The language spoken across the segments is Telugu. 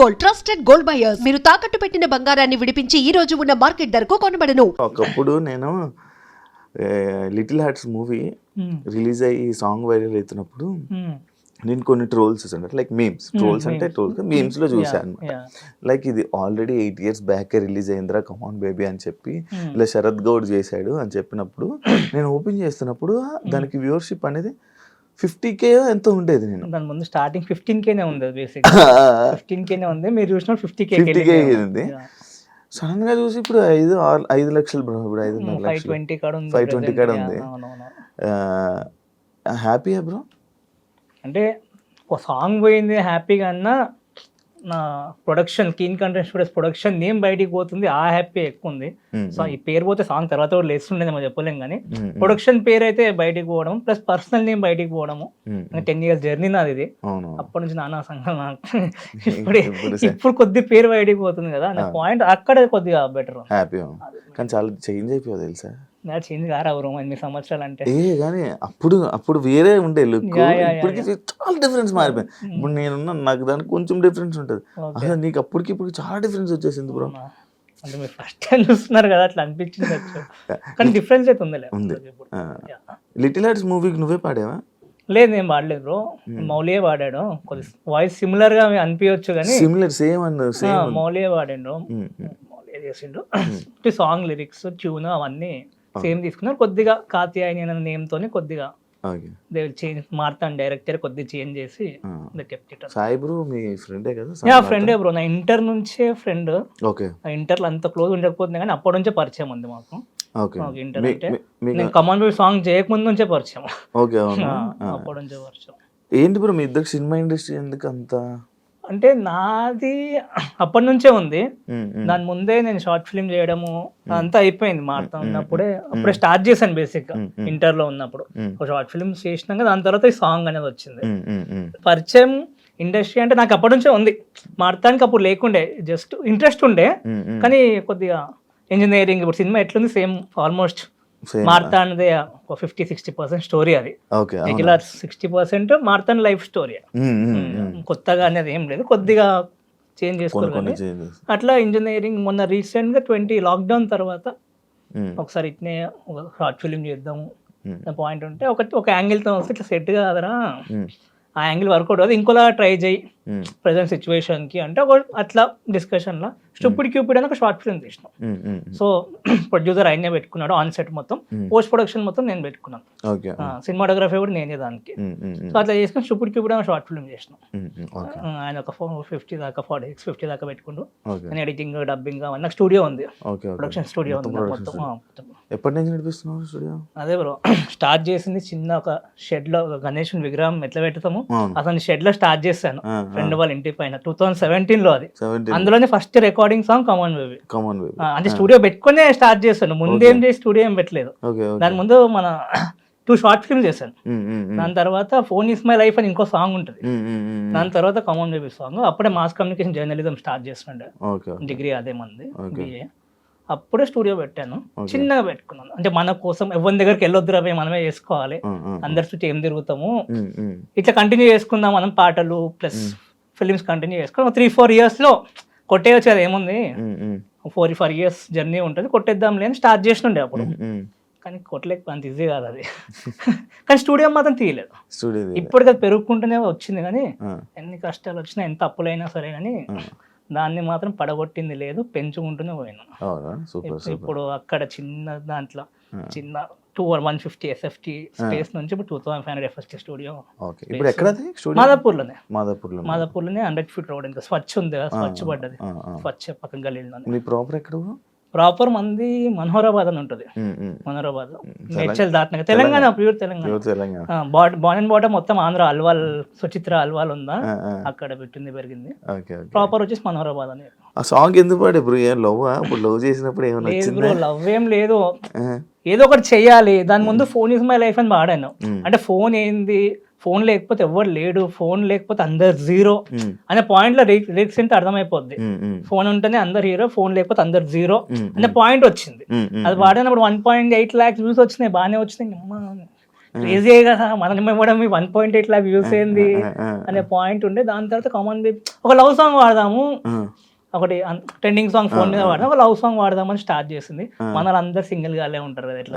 Gold, trusted gold buyers. మీరు తాకట్టు పెట్టిన బంగారాన్ని విడిపించి ఈ రోజు ఉన్న మార్కెట్ ధరకు కొనబడను. ఒకప్పుడు నేను లిటిల్ హార్ట్స్ మూవీ రిలీజ్ అయ్యి సాంగ్ వైరల్ అవుతున్నప్పుడు నేను కొన్ని ట్రోల్స్ చూసాను, లైక్ మీమ్స్. ట్రోల్స్ అంటే ట్రోల్స్ మీమ్స్ లో చూసాను. లైక్ ఇది ఆల్రెడీ 8 years బ్యాక్ రిలీజ్ అయిందిరా, కమాన్ బేబీ అని చెప్పి ఇలా శరత్ గౌడ్ చేశాడు అని చెప్పినప్పుడు నేను ఓపెన్ చేస్తున్నప్పుడు దానికి వ్యూవర్షిప్ అనేది 50K ఎంతో ఉండేది. నేను దాని ముందు స్టార్టింగ్ 15K ఉంది, బేసిక్ 15K ఉంది. మీరు చూసిన 50K ఉంది. సడన్ గా చూసి ఇప్పుడు 5 లక్షలు బ్రో, ఇప్పుడు 5.5 లక్షలు 520 కాడ ఉంది. Happy bro. అంటే ఒక సాంగ్ పోయింది హ్యాపీగా అన్నా, నా production keen content studios production name బయటికి పోతుంది, ఆ హ్యాపీ ఎక్కువ ఉంది. సో ఈ పేరు పోతే సాంగ్ తర్వాత కూడా లేస్తుండేది మనం చెప్పలేం, కానీ ప్రొడక్షన్ పేరు అయితే బయటికి పోవడం ప్లస్ పర్సనల్ నేమ్ బయటికి పోవడము. 10 years జర్నీ నాది ఇది. అప్పటి నుంచి నానా సంఘం ఇప్పుడు కొద్ది పేరు బయటికి పోతుంది కదా అనే పాయింట్ అక్కడ కొద్దిగా బెటర్. హ్యాపీ కానీ చాలా చేంజ్ అయిపోయింది తెలుసా. చేంజ్ కారావు 8 సంవత్సరాలు అంటే కానీ అప్పుడు వేరే ఉండే లుక్, ఇప్పటికి చాలా డిఫరెన్స్ మారిపోయింది. ఇప్పుడు నేనున్నా నాకు దానికి కొంచెం డిఫరెన్స్ ఉంటుంది, అసలు నీకు అప్పటికి ఇప్పుడు చాలా డిఫరెన్స్ వచ్చేసింది బ్రో. అంటే మీరు ఫస్ట్ టైం చూస్తున్నారు కదా, అట్లా అనిపించింది. కానీ డిఫరెన్స్ అయితే ఉంది. లిటిల్ హార్ట్స్ మూవీకి నువ్వే పాడావా? లేదు, నేను పాడలేదు బ్రో, మౌలియే పాడాడు. కొద్ది వాయిస్ సిమిలర్ గా అనిపించచ్చు కానీ సిమిలర్ సేమ్ మౌలియే పాడాడు. మౌలియే చేసిండు. సాంగ్ లిరిక్స్ ట్యూన్ అవన్నీ సేమ్ తీసుకున్నారు. కొద్దిగా కాత్యాయని అనే నేమ్ తోనే కొద్దిగా చేంజ్ మార్తాను డైరెక్టర్ కొద్దిగా చేంజ్ చేసి సాయి బ్రో మీ ఫ్రెండే కదా? ఫ్రెండే బ్రో, నా ఇంటర్ నుంచే ఫ్రెండ్. ఇంటర్ లో అంత క్లోజ్ ఉండకపోతుంది కానీ అప్పటి నుంచే పరిచయం ఉంది మాకు. ఇంటర్ అంటే నేను కమాన్ బేబీ సాంగ్ చేయకముందు నుంచే పరిచయం. అప్పటి నుంచే పరిచయం. ఏంటి బ్రో మీ ఇద్దరు సినిమా ఇండస్ట్రీ ఎందుకు అంత? అంటే నాది అప్పటి నుంచే ఉంది. దాని ముందే నేను షార్ట్ ఫిల్మ్ చేయడము అంతా అయిపోయింది. మారుతా ఉన్నప్పుడే అప్పుడే స్టార్ట్ చేశాను బేసిక్ గా. ఇంటర్ లో ఉన్నప్పుడు ఒక షార్ట్ ఫిల్మ్ చేసినాక దాని తర్వాత ఈ సాంగ్ అనేది వచ్చింది. పరిచయం ఇండస్ట్రీ అంటే నాకు అప్పటి నుంచే ఉంది. మారుతానికి అప్పుడు లేకుండే, జస్ట్ ఇంట్రెస్ట్ ఉండే. కానీ కొద్దిగా ఇంజనీరింగ్, ఇప్పుడు సినిమా ఎట్లుంది సేమ్ ఆల్మోస్ట్ మార్తాన్దే 50-60% స్టోరీ. అది రెగ్యులర్ 60% మార్తాన్ లైఫ్ స్టోరీ. కొత్తగా అనేది ఏం లేదు, కొద్దిగా చేంజ్ చేసుకోవాలి. అట్లా ఇంజనీరింగ్ మొన్న రీసెంట్ గా 20 లాక్డౌన్ తర్వాత ఒకసారి ఇట్నే ఒక షార్ట్ ఫిల్మ్ చేద్దాము పాయింట్ ఉంటే ఒక యాంగిల్ తో వస్తే ఇట్లా సెట్ కాదరా, ఆ యాంగిల్ వర్కౌట్ అవుతుంది, ఇంకోలా ట్రై చేయి ప్రజెంట్ సిచ్యువేషన్ కి అంటే అట్లా డిస్కషన్ లో స్టూపిడ్ క్యూపిడ్ అని ఒక షార్ట్ ఫిల్మ్ తీసినాం. సో ప్రొడ్యూసర్ ఆయనే పెట్టుకున్నాడు, ఆన్ సెట్ మొత్తం, పోస్ట్ ప్రొడక్షన్ మొత్తం నేను పెట్టుకున్నాను, సినిమాటోగ్రఫీ కూడా నేనే దానికి. సో అట్లా చేసుకుని స్టూపిడ్ క్యూపిడ్ అని షార్ట్ ఫిల్మ్ చేసినాం. ఆయన ఒక 50 దాకా 46-50 దాకా పెట్టుకుంటూ, నేను ఎడిటింగ్ డబ్బింగ్ అవన్నీ నాకు స్టూడియో ఉంది, ప్రొడక్షన్ స్టూడియో ఉంది మొత్తం. ఎప్పటి నుంచి నడిపిస్తున్నావు స్టూడియో? అదే బ్రో, స్టార్ట్ చేసింది చిన్న ఒక షెడ్ లో, ఒక గణేష్ విగ్రహం ఎట్లా పెడతాము అతని షెడ్ లో స్టార్ట్ చేశాను ఫ్రెండ్ వాళ్ళ ఇంటి పైన 2017 లో. అది అందులోనే first recording song come on baby. అంటే స్టూడియో పెట్టుకునే స్టార్ట్ చేశాను, ముందేం చేసి స్టూడియో ఏం పెట్టలేదు. దాని ముందు మన 2 షార్ట్ ఫిల్మ్ చేశాను. దాని తర్వాత ఫోన్ ఇస్ మై లైఫ్ అని ఇంకో సాంగ్ ఉంటుంది. దాని తర్వాత కమాన్ బేబీ సాంగ్. అప్పుడే మాస్ కమ్యూనికేషన్ జర్నలిజం స్టార్ట్ చేస్తుండే, డిగ్రీ అదే మంది BA. అప్పుడే స్టూడియో పెట్టాను, చిన్నగా పెట్టుకున్నాను. అంటే మన కోసం ఎవరి దగ్గరికి వెళ్ళొద్దు రవి, మనమే చేసుకోవాలి, అందరి చుట్టూ ఏం తిరుగుతాము, ఇట్లా కంటిన్యూ చేసుకుందాం మనం, పాటలు ప్లస్ ఫిలిమ్స్ కంటిన్యూ చేసుకున్నాం. 3-4 years లో కొట్టేయచ్చు, అది ఏముంది, 4 years జర్నీ ఉంటుంది, కొట్టేద్దాం లేని స్టార్ట్ చేసినుండే అప్పుడు. కానీ కొట్టలేక అంత ఈజీ కాదు అది. కానీ స్టూడియో మాత్రం తీయలేదు. ఇప్పటికి అది పెరుగుకుంటూనే వచ్చింది, కానీ ఎన్ని కష్టాలు వచ్చినా ఎంత అప్పులైనా సరే కానీ దాన్ని మాత్రం పడగొట్టింది లేదు, పెంచుకుంటూనే పోయినా. ఇప్పుడు అక్కడ చిన్న దాంట్లో చిన్న 150 SFT స్పేస్ నుంచి ఇప్పుడు 2500 FST స్టూడియో. మాదాపూర్లోనే 100 feet road. ఇంకా స్వచ్ఛ ఉంది కదా, స్వచ్ఛ పడ్డది, స్వచ్ఛ పక్కన గలీలో. ప్రాపర్ మంది మనోహరాబాద్ అని ఉంటుంది, మనోహరాబాద్ మేడ్చల్ దాటినాక తెలంగాణ, ప్యూర్ తెలంగాణ. బాన్ అండ్ బాటమ్ మొత్తం ఆంధ్ర, అల్వాల్ సుచిత్ర అల్వాల్ ఉందా, అక్కడ పెట్టింది పెరిగింది. ప్రాపర్ వచ్చేసి మనోహరాబాద్ అని. ఆ సాంగ్ ఎందుకు పాడే బ్రో? లవ్ చేసినప్పుడు ఏమన్నా? లవ్ ఏం లేదు, ఏదో ఒకటి చెయ్యాలి. దాని ముందు ఫోన్ ఇస్ మై లైఫ్ అని పాడాను. అంటే ఫోన్ ఏంది, ఫోన్ లేకపోతే ఎవరు లేడు, ఫోన్ లేకపోతే అందరు జీరో అనే పాయింట్ లో లిరిక్స్ అంటే అర్థమైపోద్ది. ఫోన్ ఉంటేనే అందరు హీరో, ఫోన్ లేకపోతే అందరు జీరో అనే పాయింట్ వచ్చింది. అది పాడినప్పుడు 1.8 lakhs వ్యూస్ వచ్చినాయి, బాగానే వచ్చినాయి. క్రేజీ కదా మనం ఇవ్వడం 1.8 లాక్ వ్యూస్ ఏంది అనే పాయింట్ ఉండే. దాని తర్వాత కామన్ ఒక లవ్ సాంగ్ వాడదాము, ఒకటి ట్రెండింగ్ సాంగ్ ఫోన్ మీద వాడదాం, ఒక లవ్ సాంగ్ వాడదామని స్టార్ట్ చేసింది. మన అందరు సింగిల్ గానే ఉంటారు కదా ఎట్లా.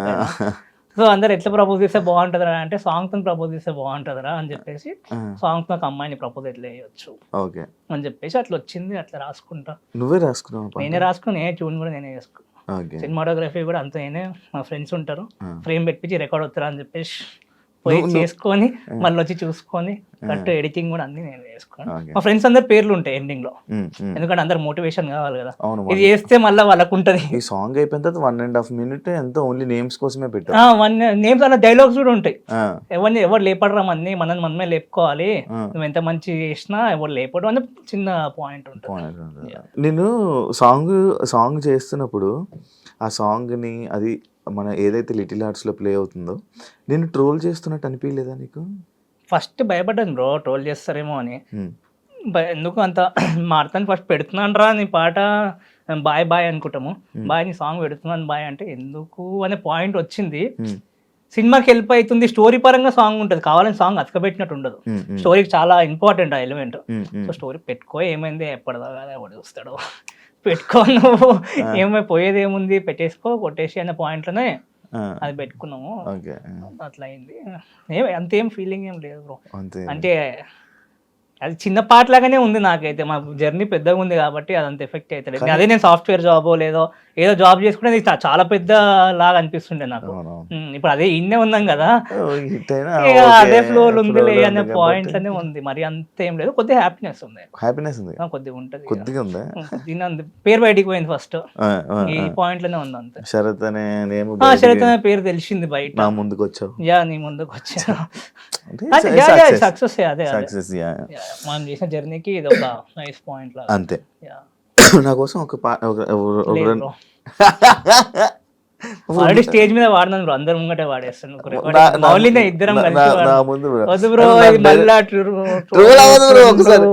సో అందరు ఎట్లా ప్రపోజ్ చేస్తే బాగుంటుందా అంటే సాంగ్ తో ప్రపోజ్ చేస్తే బాగుంటుందా అని చెప్పేసి సాంగ్ తో ఒక అమ్మాయిని ప్రపోజ్ ఎట్లా చేయొచ్చు అని చెప్పేసి అట్లా వచ్చింది. అట్లా రాసుకుంటా. నువ్వే రాసుకున్నావు? నేనే రాసుకుని ట్యూన్ కూడా నేనే చేసుకున్నా. సినిమాటోగ్రఫీ కూడా అంత నేనే, మా ఫ్రెండ్స్ ఉంటారు ఫ్రేమ్ పెట్టించి రికార్డ్ అవుతారా అని చెప్పేసి పోయి చేసుకొని మళ్ళీ వచ్చి చూసుకొని కరెక్ట్ ఎడిటింగ్ కూడా అన్ని నేను చేసుకున్నాను. మా ఫ్రెండ్స్ అందరు పేర్లు ఉంటాయి ఎండింగ్ లో, ఎందుకంటే అందరు మోటివేషన్ కావాలి కదా. ఇది చేస్తే మళ్ళీ వాళ్ళకు ఉంటది. ఈ సాంగ్ అయిపోయిన తర్వాత 1.5 minute ఎంత ఓన్లీ నేమ్స్ కోసమే పెట్టారు. నేమ్స్ అలా డైలాగ్స్ కూడా ఉంటాయి. ఎవరు లేపడరా మనమే లేపుకోవాలి, నువ్వు ఎంత మంచి చేసినా ఎవరు లేపడం అని చిన్న పాయింట్ ఉంటుంది. నేను సాంగ్ చేస్తున్నప్పుడు ఆ సాంగ్ని అది మన ఏదైతే లిటిల్ హార్ట్స్లో ప్లే అవుతుందో నేను ట్రోల్ చేస్తున్నట్టు అనిపించలేదా నీకు? ఫస్ట్ భయపడ్డాను బ్రో, ట్రోల్ చేస్తారేమో అని. ఎందుకు అంత మాడతాను, ఫస్ట్ పెడుతున్నాను రా నీ పాట బాయ్ బాయ్ అనుకుంటాము, బాయ్ నీ సాంగ్ పెడుతున్నాను బాయ్ అంటే ఎందుకు అనే పాయింట్ వచ్చింది. సినిమాకి హెల్ప్ అవుతుంది, స్టోరీ పరంగా సాంగ్ ఉంటుంది, కావాలని సాంగ్ అతకబెట్టినట్టు ఉండదు. స్టోరీకి చాలా ఇంపార్టెంట్ ఆ ఎలిమెంట్. సో స్టోరీ పెట్టుకో, ఏమైంది ఎప్పటిదాకా ఎవడు చూస్తాడు, పెట్టుకో నువ్వు పోయేది ఏముంది, పెట్టేసుకో కొట్టేసి అనే పాయింట్లోనే అది పెట్టుకున్నాము. అట్లా అయింది. అంతేం ఫీలింగ్ ఏం లేదు బ్రో. అంటే అది చిన్న పార్ట్ లాగానే ఉంది నాకైతే. మా జర్నీ పెద్దగా ఉంది కాబట్టి అదంత ఎఫెక్ట్ అవుతుంది. అదే నేను సాఫ్ట్వేర్ జాబో ఏదో జాబ్ చేసుకునేది చాలా పెద్ద లాగా అనిపిస్తుండే నాకు. ఇప్పుడు అదే ఇన్నే ఉన్నాం కదా, అదే ఫ్లో ఉంది అనే పాయింట్ లోనే ఉంది. మరి అంత ఏం లేదు, కొద్దిగా హ్యాపీనెస్ ఉంది. కొద్దిగా ఉంటది, కొద్దిగా ఉంది. పేరు బయటికి పోయింది ఫస్ట్, ఈ పాయింట్ లోనే ఉంది అంతే. శరత్ అనే పేరు తెలిసింది బయట, ముందుకు వచ్చావు. నీ ముందుకు వచ్చా, సక్సెస్. అదే మనం చేసిన జర్నీకి ఇది ఒక నైస్ పాయింట్ లాగా అంతే. నా కోసం ఆల్రెడీ స్టేజ్ మీద వాడినాను బ్రో, అందరు ముంగటే వాడేస్తాను. ఇద్దరం వద్దు బ్రో,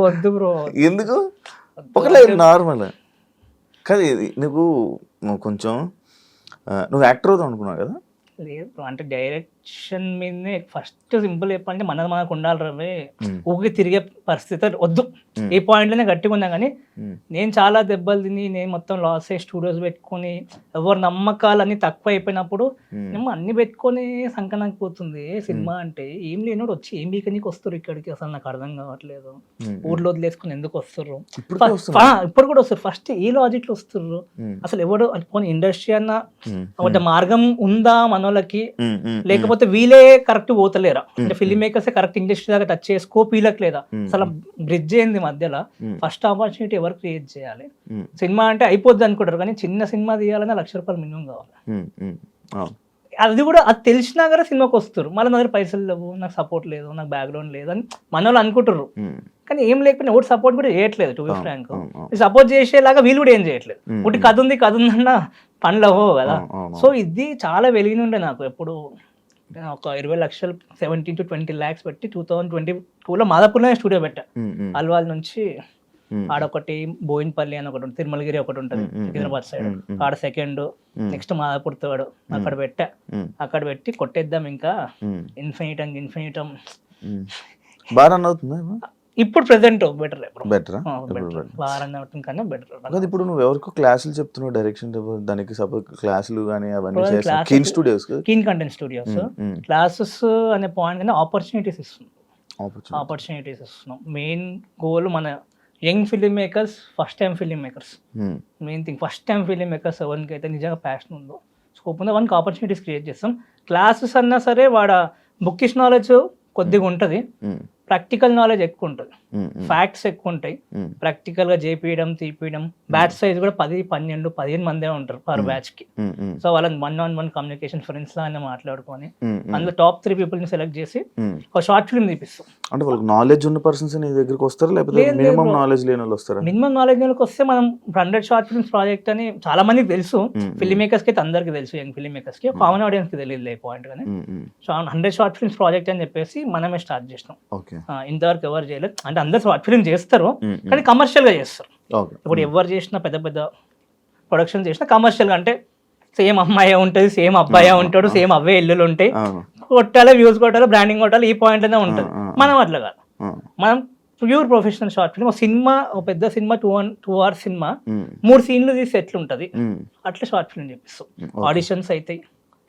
వద్దు బ్రో. ఎందుకు ఒకలే నార్మల్ కాదు. నువ్వు కొంచెం నువ్వు యాక్టర్ అవుతావు అనుకున్నావు కదా? లేదు బ్రో, అంటే డైరెక్షన్ మీదనే ఫస్ట్ సింపుల్ చెప్పాలంటే మనకు ఉండాలి రవి. ఊరికి తిరిగే పరిస్థితి వద్దు, ఈ పాయింట్లోనే గట్టిగా ఉన్నా. కానీ నేను చాలా దెబ్బలు తిని, నేను మొత్తం లాస్ అయ్యి స్టూడియోస్ పెట్టుకొని ఎవరు నమ్మకాలన్నీ తక్కువ అయిపోయినప్పుడు మేము అన్ని పెట్టుకొని సంకనానికి పోతుంది. సినిమా అంటే ఏం లేనోడు వచ్చి ఏం బీకనీకి వస్తారు ఇక్కడికి, అసలు నాకు అర్థం కావట్లేదు. ఊర్లో వదిలేసుకుని ఎందుకు వస్తారు? ఇప్పుడు కూడా వస్తారు. ఫస్ట్ ఏ లాజిక్ లో వస్తారు అసలు? ఎవడు అనుకోని ఇండస్ట్రీ అన్న ఒక మార్గం ఉందా మనోళ్ళకి, లేకపోతే వీళ్ళే కరెక్ట్ పోతలేరా? అంటే ఫిల్మ్ మేకర్స్ కరెక్ట్ ఇండస్ట్రీ దాకా టచ్ చేసే స్కోప్ వీళ్ళకి లేదా? అసలు బ్రిడ్జ్ అయింది మధ్యలో. ఫస్ట్ ఆపర్చునిటీ ఎవరు క్రియేట్ చేయాలి? సినిమా అంటే అయిపోద్ది అనుకుంటారు, కానీ చిన్న సినిమా తీయాలన్నా ₹1,00,000 మినిమం కావాలి. అది కూడా అది తెలిసినా కదా సినిమాకి వస్తారు. మళ్ళీ నా దగ్గర పైసలు లేవు, నాకు సపోర్ట్ లేదు, నాకు బ్యాక్గ్రౌండ్ లేదు అని మన వాళ్ళు అనుకుంటారు. కానీ ఏం లేకపోయినా ఒకటి సపోర్ట్ కూడా చేయట్లేదు. టు బి ఫ్రాంక్, సపోర్ట్ చేసేలాగా వీళ్ళు కూడా ఏం చేయట్లేదు. ఒకటి కథ ఉందన్న పనులు అవ్వవు కదా. సో ఇది చాలా వెలిగినుండే నాకు. ఎప్పుడు ఒక 20 లక్షలు 17 to 20 lakhs పెట్టి 2022లో మాదాపూర్లోనే స్టూడియో పెట్టా. అల్వాల్ నుంచి ఆడొకటి, బోయిన్పల్లి అని ఒకటి ఉంటుంది, తిరుమలగిరి ఒకటి ఉంటుంది హైదరాబాద్ సైడ్, ఆడ సెకండ్, నెక్స్ట్ మాదాపూర్ థర్డ్. అక్కడ పెట్టా. అక్కడ పెట్టి కొట్టేద్దాం ఇంకా ఇన్ఫినిటం బాగా అవుతుంది. ఇప్పుడు ప్రెసెంట్ బెటర్ ఇప్పుడు నువ్వు ఎవరికో క్లాసులు చెప్తున్నావు డైరెక్షన్, దానికి సపోజ్ క్లాసులు కానీ అవన్నీ keen studios, keen content studios classes అనే పాయింట్ కానీ ఆపర్చునిటీస్ ఇస్తున్నాం. మెయిన్ గోల్ మన young film makers, first time film makers. Main thing first time film makers ఎవరికి అయితే నిజంగా ప్యాషన్ ఉందో, స్కోప్ ఉందో, వానికి ఆపర్చునిటీస్ క్రియేట్ చేస్తాం. క్లాసెస్ అన్నా సరే వాడ బుక్కిష్ నాలెడ్జ్ కొద్దిగా ఉంటుంది, ప్రాక్టికల్ నాలెడ్జ్ ఎక్కువ ఉంటుంది, ఫ్యాక్ట్స్ ఎక్కువ ఉంటాయి. ప్రాక్టికల్ గా చేపియడం తీపియడం. బ్యాచ్ సైజ్ కూడా 10, 12, 15 మందే ఉంటారు పర్ బ్యాచ్ కి. సో వాళ్ళని 1-on-1 కమ్యూనికేషన్ ఫ్రెండ్స్ లాగానే మాట్లాడుకొని అందులో టాప్ 3 people ని సెలెక్ట్ చేసి ఒక షార్ట్ ఫిల్మ్ తీపిస్తాం. అంటే వాళ్ళకి నాలెడ్జ్ ఉన్న పర్సన్స్ నీ దగ్గరికి వస్తారా, లేకపోతే మినిమం నాలెడ్జ్ లేని వాళ్ళు వస్తారా? మినిమం నాలెడ్జ్ లేని వాళ్ళకి వస్తే మనం 100 షార్ట్ ఫిల్మ్స్ ప్రాజెక్ట్ అని చాలా మందికి తెలుసు. ఫిల్మ్ మేకర్స్ కి అయితే అందరికి తెలుసు, యంగ్ ఫిల్మ్ మేకర్స్ కి, కామన్ ఆడియన్స్ కి తెలియదు పాయింట్. కానీ 100 షార్ట్ ఫిల్మ్స్ ప్రాజెక్ట్ అని చెప్పేసి మనమే స్టార్ట్ చేసినాం. ఇంతవరకు ఎవరు చేయలేదు. అంటే అందరు షార్ట్ ఫిల్మ్ చేస్తారు కానీ కమర్షియల్ గా చేస్తారు. ఇప్పుడు ఎవరు చేసినా పెద్ద పెద్ద ప్రొడక్షన్ చేసినా కమర్షియల్ గా, అంటే సేమ్ అమ్మాయి ఉంటుంది, సేమ్ అబ్బాయి ఉంటాడు, సేమ్ అవే ఇల్లులు ఉంటాయి, అవును కొట్టాలి వ్యూస్ కొట్టాలి బ్రాండింగ్ కొట్టాలి, ఈ పాయింట్లోనే ఉంటుంది. మనం అట్లా కాదు, ఆ. మనం pure professional short film. Cinema ఒక పెద్ద సినిమా 2 hours సినిమా ఉమ్, 3 సీన్లు తీసి ఎట్లుంటది ఉమ్, అట్లా షార్ట్ ఫిల్మ్ చెప్పిస్తాం. ఆడిషన్స్ అవుతాయి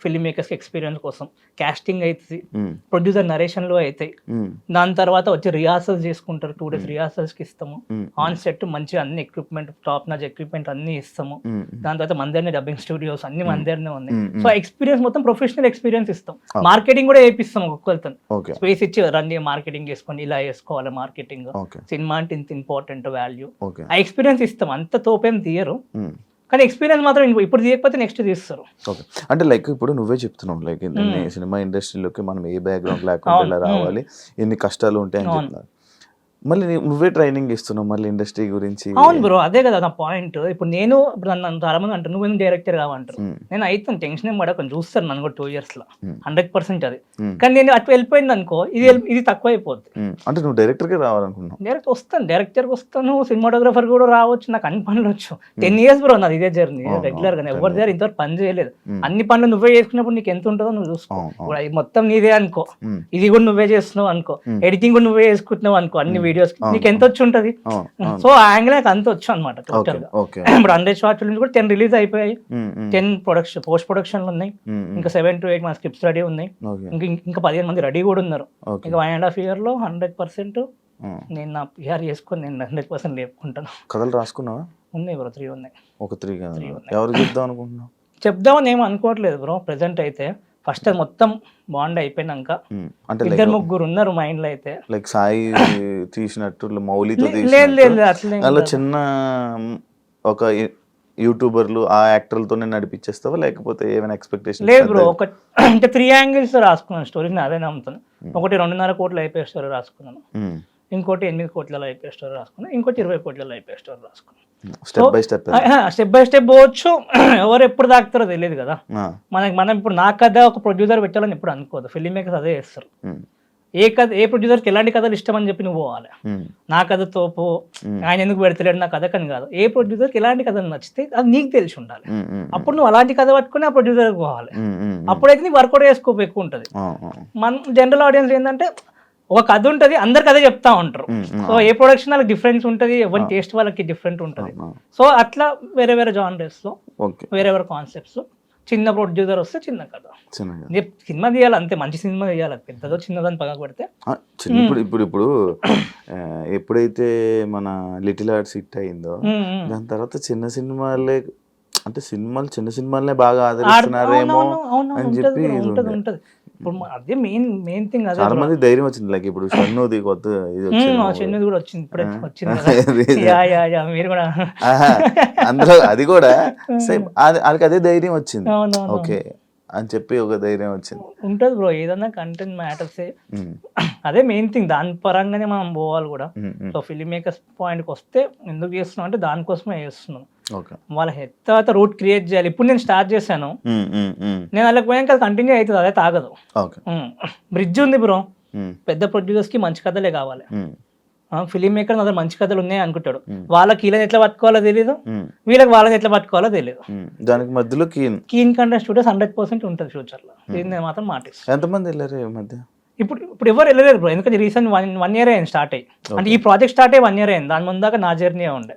ఫిల్మ్ మేకర్స్ ఎక్స్పీరియన్స్ కోసం, కాస్టింగ్ అవుతుంది, ఉమ్, ప్రొడ్యూసర్ నరేషన్లో అవుతాయి, ఉమ్, దాని తర్వాత వచ్చి రిహార్సల్స్ చేసుకుంటారు, 2 days రిహార్సల్స్కి ఇస్తాము, ఉమ్, ఆన్ సెట్ మంచి అన్ని ఎక్విప్మెంట్ టాప్ నాచ్ ఎక్విప్మెంట్ అన్ని ఇస్తాము, ఉమ్, దాని తర్వాత మందరిని డబ్బింగ్ స్టూడియోస్ అన్ని మందరినే ఉన్నాయి. ఉమ్, సో ఎక్స్పీరియన్స్ మొత్తం ప్రొఫెషనల్ ఎక్స్పీరియన్స్ ఇస్తాం. మార్కెటింగ్ కూడా వేపిస్తాం ఒక్కొక్కరితో, ఓకే స్పేస్ ఇచ్చి రండి మార్కెటింగ్ చేసుకోండి, ఇలా వేసుకోవాలి మార్కెటింగ్, ఓకే సినిమా అంటే ఇంత ఇంపార్టెంట్ వాల్యూ, ఓకే ఆ ఎక్స్పీరియన్స్ ఇస్తాం. అంత తోపేం తీయరు, ఉమ్, కానీ ఎక్స్పీరియన్స్ మాత్రం ఇప్పుడు తీయకపోతే నెక్స్ట్ తీస్తారు. ఓకే అంటే లైక్ ఇప్పుడు నువ్వే చెప్తున్నావు లైక్ సినిమా ఇండస్ట్రీలోకి మనం ఏ బ్యాక్గ్రౌండ్ లేకుండా ఇలా రావాలి, ఎన్ని కష్టాలు ఉంటాయని చెప్తున్నారు. మళ్ళీ నువ్వే ట్రైనింగ్ ఇస్తున్నావు మళ్ళీ ఇండస్ట్రీ గురించి. అవును బ్రో, అదే కదా నా పాయింట్. ఇప్పుడు నేను నన్ను చాలా మంది అంటారు నువ్వు డైరెక్టర్ కావంటారు, నేను అయితే టెన్షన్ ఏం పడకుండా చూస్తాను నన్ను కూడా 2 years లో 100% అది. కానీ నేను అటు వెళ్ళిపోయింది అనుకో ఇది తక్కువ అయిపోద్ది. అంటే నువ్వు డైరెక్టర్కే రావాలనుకున్నావు? డైరెక్ట్ వస్తాను, డైరెక్టర్కి వస్తాను, సినిమాటోగ్రఫర్ కూడా రావచ్చు, నాకు అన్ని పనులు వచ్చు. 10 years బ్రో నాది ఇదే జర్నీ రెగ్యులర్ గా, ఎవరి దగ్గర ఇంతవరకు పని చేయలేదు. అన్ని పనులు నువ్వే చేసుకున్నప్పుడు నీకు ఎంత ఉంటుందో నువ్వు చూసుకో. ఇప్పుడు అది మొత్తం నీదే అనుకో, ఇది కూడా నువ్వే చేస్తున్నావు అనుకో, ఎడిటింగ్ కూడా నువ్వే చేసుకుంటున్నావు అనుకో, అన్ని వీడియోస్ నీకు ఎంత వచ్చి ఉంటది. సో ఆ యాంగిల్ నాకు అంత వచ్చు అనమాట టోటల్ గా. ఇప్పుడు 100 షార్ట్ ఫిల్మ్స్ కూడా 10 రిలీజ్ అయిపోయాయి, 10 ప్రొడక్షన్ పోస్ట్ ప్రొడక్షన్ ఉన్నాయి, ఇంకా 7 to 8 మన స్క్రిప్ట్స్ రెడీ ఉన్నాయి, ఇంకా 15 మంది రెడీ కూడా ఉన్నారు. ఇంకా 1.5 year లో 100% నేను నా పిఆర్ చేసుకొని నేను 100% లేపుకుంటాను. కథలు రాసుకున్నావా? ఉన్నాయి బ్రో, 3 ఉన్నాయి. ఒక 3 ఎవరు చెప్దాం అనుకుంటున్నావు? చెప్దామని ఏమో అనుకోవట్లేదు బ్రో ప్రెసెంట్ అయితే. ఫస్ట్ అది మొత్తం బాండ్ అయిపోయినాక అంటే 2-3 ఉన్నారు మైండ్ లో అయితే. లైక్ సాయి తీసినట్టు మౌలితో లేదు అట్లే అలా చిన్న ఒక యూట్యూబర్లు ఆ యాక్టర్లతోనే నడిపించేస్తావా లేకపోతే ఏమైనా ఎక్స్పెక్టేషన్? లేదు బ్రో, ఒక అంటే 3 angles రాసుకున్నాను స్టోరీని, అదే నమ్ముతాను. ఒకటి 2.5 కోట్ల అయిపోయే స్టోరీ రాసుకున్నాను, ఇంకోటి 8 కోట్ల అయిపోయే స్టోరీ రాసుకున్నాను, ఇంకోటి 20 కోట్ల అయిపోయే స్టోరీ రాసుకున్నాను. స్టెప్ బై స్టెప్ పోవచ్చు, ఎవరు ఎప్పుడు దాకుతారో తెలియదు కదా మనం ఇప్పుడు నా కథ ఒక ప్రొడ్యూసర్ పెట్టాలని ఎప్పుడు అనుకోదు, ఫిల్మ్ మేకర్స్ అదే చేస్తారు. ఏ ప్రొడ్యూసర్కి ఎలాంటి కథలు ఇష్టం అని చెప్పి నువ్వు పోవాలి. నా కథ తోపు ఆయన ఎందుకు పెడతలేడు నా కథ కని కాదు, ఏ ప్రొడ్యూసర్కి ఎలాంటి కథలు నచ్చితే అది నీకు తెలిసి ఉండాలి. అప్పుడు నువ్వు అలాంటి కథ పట్టుకుని ఆ ప్రొడ్యూసర్కి పోవాలి, అప్పుడైతే నీకు వర్కౌట్ చేసుకోపు ఎక్కువ ఉంటుంది. మన జనరల్ ఆడియన్స్ ఏంటంటే ఒక కథ ఉంటుంది, అందరికి అదే చెప్తా ఉంటారు. సో ఏ ప్రొడక్షన్ వాళ్ళకి డిఫరెన్స్ ఉంటుంది, ఎవరి టేస్ట్ వాళ్ళకి డిఫరెంట్ ఉంటుంది. సో అట్లా వేరే వేరే జానర్స్ లో వేరే వేరే కాన్సెప్ట్స్, చిన్న ప్రొడ్యూసర్ వస్తే చిన్న కథ, సినిమా తీయాలి అంతే, మంచి సినిమా తీయాలి, పెద్దదో చిన్నదని పక్కకు పెడితే. ఇప్పుడు ఎప్పుడైతే మన లిటిల్ ఆర్ట్స్ హిట్ అయిందో దాని తర్వాత చిన్న సినిమాలే అంటే చిన్న సినిమాలనే బాగా ఆదరిస్తున్నారేమో అని చెప్పి ఉంటది. ఇప్పుడు అదే మెయిన్ థింగ్. అదే చాలా మంది ధైర్యం వచ్చింది, లైక్ ఇప్పుడు షన్నుది కొత్త షన్నుది కూడా వచ్చింది, ఇప్పుడే వచ్చింది మీరు కూడా అందులో అది కూడా సేమ్ వాళ్ళకి అదే ధైర్యం వచ్చింది, ఓకే అని చెప్పి ఒక ధైర్యం వచ్చింది. ఉంటుంది బ్రో, ఏదన్నా కంటెంట్ మ్యాటర్స్, అదే మెయిన్ థింగ్, దాని పరంగానే మనం పోవాలి కూడా. సో ఫిల్మ్ మేకర్స్ పాయింట్కి వస్తే ఎందుకు చేస్తున్నాం అంటే దానికోసమే చేస్తున్నాం. వాళ్ళ తర్వాత రూట్ క్రియేట్ చేయాలి. ఇప్పుడు నేను స్టార్ట్ చేశాను, నేను అలా పోయాక కంటిన్యూ అవుతుంది, అదే తాగదు. బ్రిడ్జ్ ఉంది బ్రో, పెద్ద ప్రొడ్యూసర్స్ కి మంచి కథలే కావాలి. ఫిలిం మేకర్ నా దగ్గర మంచి కథలు ఉన్నాయి అనుకుంటాడు, వాళ్ళకి వీళ్ళని ఎట్లా పట్టుకోవాలో తెలియదు, వీళ్ళకి వాళ్ళని ఎట్లా పట్టుకోవాలో తెలియదు. దానికి మధ్యలో కీన్ కంటెంట్ స్టూడియోస్ 100% ఉంటుంది ఫ్యూచర్ లో, ఇది నేను మాత్రం మాటిస్తాను. ఎంతమంది వెళ్ళారు ఈ మధ్య? ఇప్పుడు ఎవరు వెళ్ళలేరు బ్రో, ఎందుకంటే రీసెంట్ 1 year అయింది స్టార్ట్ అయ్యి. అంటే ఈ ప్రాజెక్ట్ స్టార్ట్ అయ్యి 1 year అయింది, దాని ముందాక నా జర్నీ ఉండే.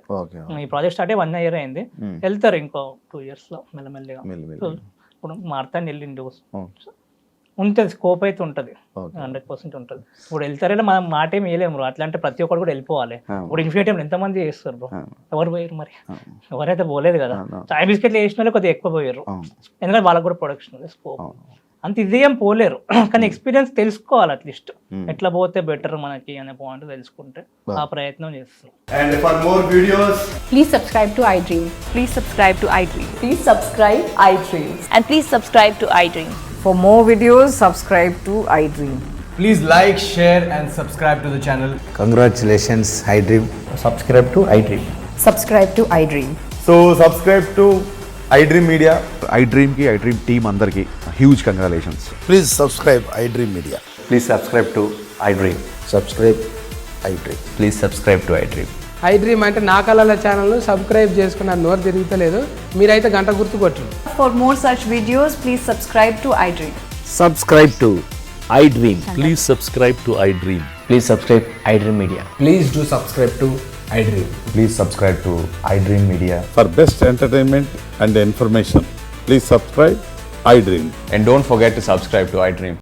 ఈ ప్రాజెక్ట్ స్టార్ట్ అయ్యి 1 year అయింది, వెళ్తారు ఇంకో 2 years లో మెల్లమెల్లిగా. ఇప్పుడు మార్తాన్ని వెళ్ళింది ఉంటుంది, స్కోప్ అయితే ఉంటుంది, 100% ఉంటుంది. ఇప్పుడు వెళ్తారేలా మనం మాట ఏమి వేయలేము, అట్లా అంటే ప్రతి ఒక్కరు కూడా వెళ్ళిపోవాలి. ఇప్పుడు ఇన్ఫినిటీ ఎంతమంది చేస్తారు బ్రో, ఎవరు పోయారు మరి? ఎవరైతే పోలేదు కదా, చాయ్ బిస్కెట్లు వేసిన వాళ్ళు కొద్దిగా ఎక్కువ పోయారు, ఎందుకంటే వాళ్ళకి కూడా ప్రొడక్షన్ ఉంది, స్కోప్ అంత ఇది ఏం పోలేరు. కానీ ఎక్స్పీరియన్స్ తెలుసుకోవాలి, అట్లీస్ట్ ఎట్లా పోతే బెటర్ మనకి అనే పాయింట్ తెలుసుకుంటే ఆ ప్రయత్నం చేస్తాం. And for more videos, please subscribe to iDream. Please subscribe to iDream. Please subscribe iDream. And please subscribe to iDream. For more videos, subscribe to iDream. please like, share and subscribe to the channel. Congratulations, iDream. Subscribe to iDream. Subscribe to iDream. So subscribe to iDream Media. iDream ki iDream team andarki huge congratulations. Please subscribe iDream Media. Please subscribe to iDream. Subscribe iDream. Please subscribe to iDream. I dream అంటే నా కళల ఛానల్ను సబ్స్క్రైబ్ చేసుకున్న నోరు తిరుగుతలేదు, మీరైతే గంట గుర్తు కొట్టండి. For more such videos, please subscribe to iDream. Subscribe to iDream. Please subscribe to iDream. Please subscribe iDream Media. Please do subscribe to iDream. Please subscribe to iDream Media. For best entertainment and information, please subscribe iDream. And don't forget to subscribe to iDream.